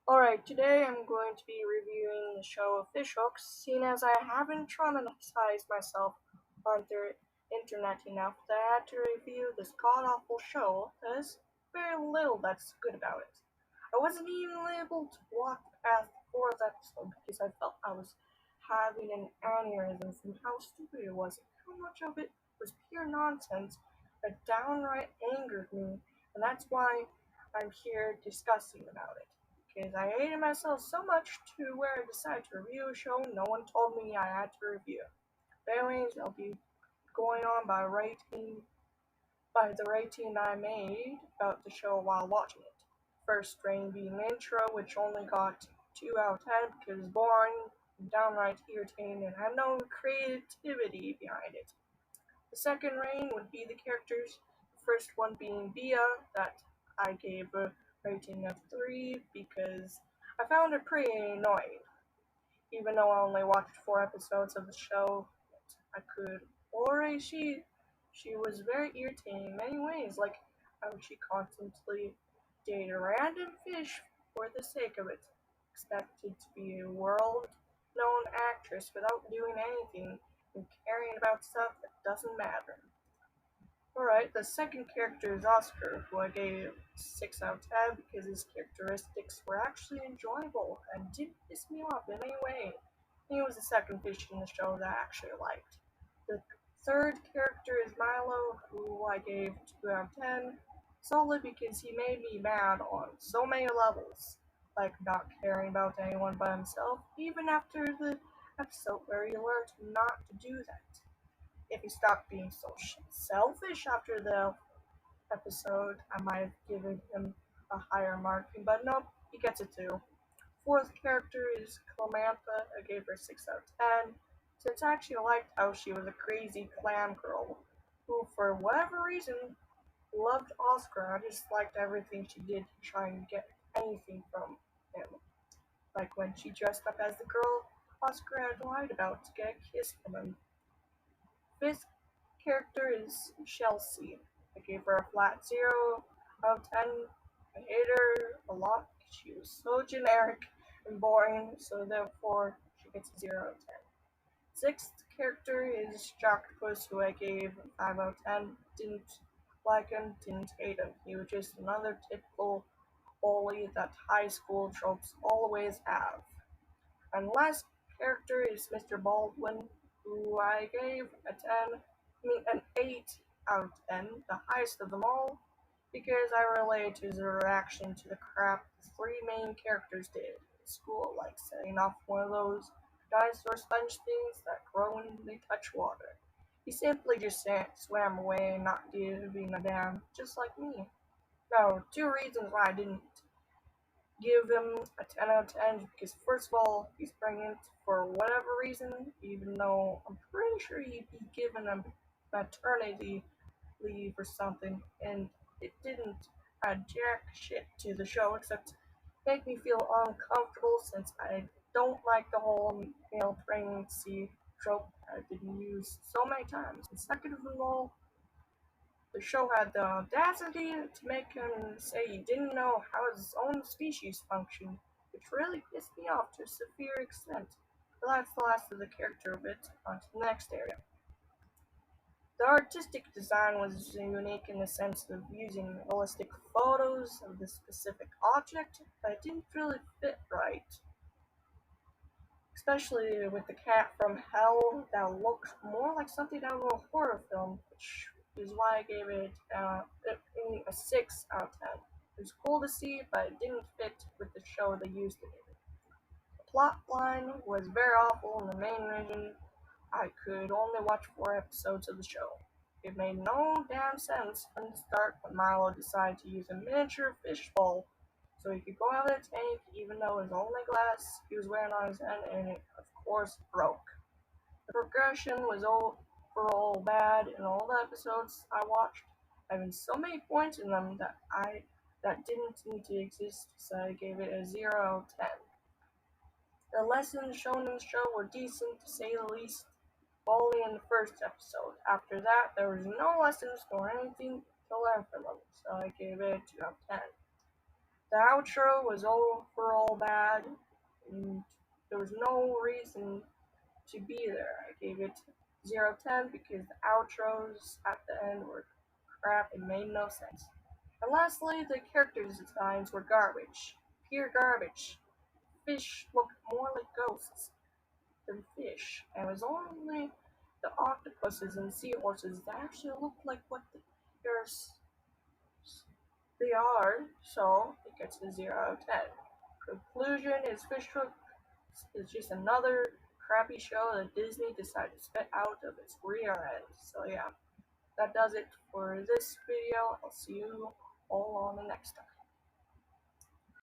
Alright, today I'm going to be reviewing the show Fishhooks, seeing as I haven't traumatized myself on the internet enough that I had to review this god-awful show. There's very little that's good about it. I wasn't even able to watch past the fourth episode because I felt I was having an aneurysm from how stupid it was and how much of it was pure nonsense that downright angered me, and that's why I'm here discussing about it. Because I hated myself so much to where I decided to review a show no one told me I had to review. But anyways, I'll be going on by the rating I made about the show while watching it. First rating being the intro, which only got 2 out of 10 because it was boring, downright irritating, and had no creativity behind it. The second rating would be the characters, the first one being Bia, that I gave a rating of 3 because I found it pretty annoying. Even though I only watched 4 episodes of the show, I could already see she was very irritating in many ways, like how she constantly dated a random fish for the sake of it, expected to be a world-known actress without doing anything and caring about stuff that doesn't matter. Alright, the second character is Oscar, who I gave 6 out of 10 because his characteristics were actually enjoyable and didn't piss me off in any way. He was the second fish in the show that I actually liked. The third character is Milo, who I gave 2 out of 10, solely because he made me mad on so many levels, like not caring about anyone but himself, even after the episode where he learned not to do that. If he stopped being so selfish after the episode, I might have given him a higher marking, but nope, he gets it too. Fourth character is Clamantha. I gave her 6 out of 10, since I actually liked how she was a crazy clam girl who, for whatever reason, loved Oscar. I just liked everything she did to try and get anything from him. Like when she dressed up as the girl Oscar had lied about to get a kiss from him. Fifth character is Chelsea. I gave her a flat 0 out of 10. I hate her a lot. She was so generic and boring, so therefore she gets a 0 out of 10. Sixth character is Jocktopus, who I gave 5 out of 10. Didn't like him, didn't hate him. He was just another typical bully that high school tropes always have. And last character is Mr. Baldwin, who I gave an 8 out of 10, the highest of them all, because I relate to his reaction to the crap the three main characters did in school, like setting off one of those dinosaur sponge things that grow when they touch water. He simply just swam away, not giving a damn, just like me. Now, two reasons why I didn't give him a 10 out of 10 because, first of all, he's pregnant for whatever reason, even though I'm pretty sure he'd be given a maternity leave or something, and it didn't add jack shit to the show except make me feel uncomfortable since I don't like the whole male pregnancy trope I've been used so many times. And second of all, the show had the audacity to make him say he didn't know how his own species functioned, which really pissed me off to a severe extent. But that's the last of the character bit. On to the next area. The artistic design was unique in the sense of using realistic photos of the specific object, but it didn't really fit right. Especially with the cat from hell that looked more like something out of a horror film, which is why I gave it a 6 out of 10. It was cool to see, but it didn't fit with the show they used it in. The plot line was very awful, and the main reason I could only watch 4 episodes of the show. It made no damn sense from the start when Milo decided to use a miniature fishbowl so he could go out of the tank even though it was only glass he was wearing on his head and it of course broke. The progression was overall bad in all the episodes I watched, having so many points in them that didn't need to exist, so I gave it a 0 out of 10. The lessons shown in the show were decent to say the least, only in the first episode. After that, there was no lessons nor anything to learn from them, so I gave it a 2 out of 10. The outro was overall bad, and there was no reason to be there. I gave it 0/10 because the outros at the end were crap and made no sense. And lastly, the character designs were garbage. Pure garbage. Fish looked more like ghosts than fish, and it was only the octopuses and seahorses that actually looked like what they are, so it gets a 0/10. Conclusion is Fish Hook is just another crappy show that Disney decided to spit out of its rear end. So yeah, that does it for this video. I'll see you all on the next time.